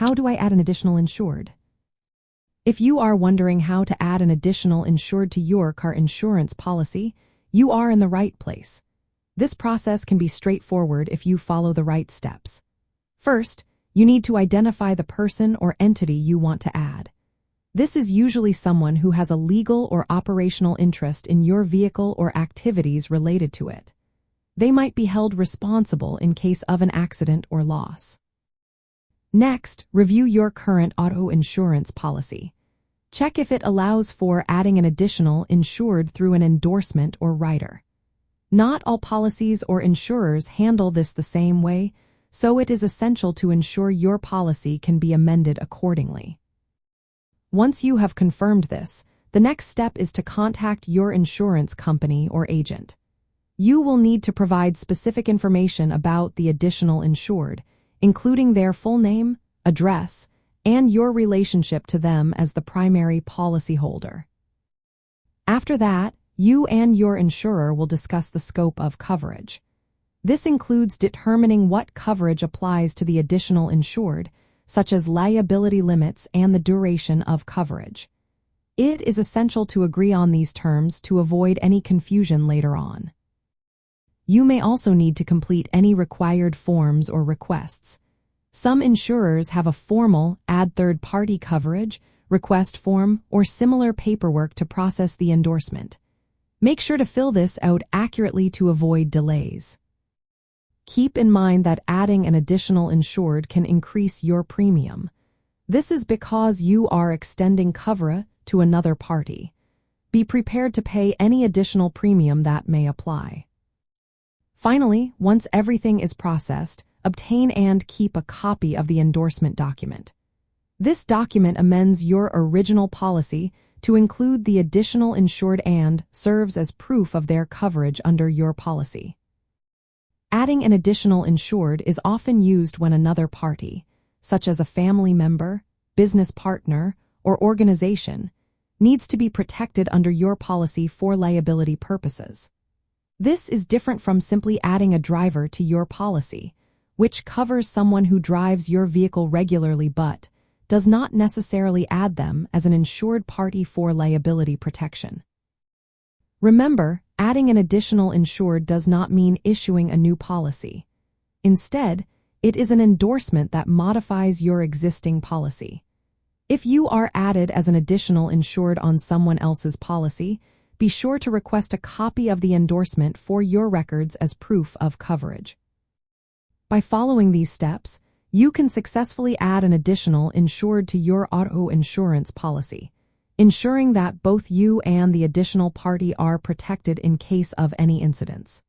How do I add an additional insured? If you are wondering how to add an additional insured to your car insurance policy, you are in the right place. This process can be straightforward if you follow the right steps. First, you need to identify the person or entity you want to add. This is usually someone who has a legal or operational interest in your vehicle or activities related to it. They might be held responsible in case of an accident or loss. Next, review your current auto insurance policy. Check if it allows for adding an additional insured through an endorsement or rider. Not all policies or insurers handle this the same way, so it is essential to ensure your policy can be amended accordingly. Once you have confirmed this, the next step is to contact your insurance company or agent. You will need to provide specific information about the additional insured, including their full name, address, and your relationship to them as the primary policyholder. After that, you and your insurer will discuss the scope of coverage. This includes determining what coverage applies to the additional insured, such as liability limits and the duration of coverage. It is essential to agree on these terms to avoid any confusion later on. You may also need to complete any required forms or requests. Some insurers have a formal add third-party coverage, request form, or similar paperwork to process the endorsement. Make sure to fill this out accurately to avoid delays. Keep in mind that adding an additional insured can increase your premium. This is because you are extending coverage to another party. Be prepared to pay any additional premium that may apply. Finally, once everything is processed, obtain and keep a copy of the endorsement document. This document amends your original policy to include the additional insured and serves as proof of their coverage under your policy. Adding an additional insured is often used when another party, such as a family member, business partner, or organization, needs to be protected under your policy for liability purposes. This is different from simply adding a driver to your policy, which covers someone who drives your vehicle regularly but does not necessarily add them as an insured party for liability protection. Remember, adding an additional insured does not mean issuing a new policy. Instead, it is an endorsement that modifies your existing policy. If you are added as an additional insured on someone else's policy, be sure to request a copy of the endorsement for your records as proof of coverage. By following these steps, you can successfully add an additional insured to your auto insurance policy, ensuring that both you and the additional party are protected in case of any incidents.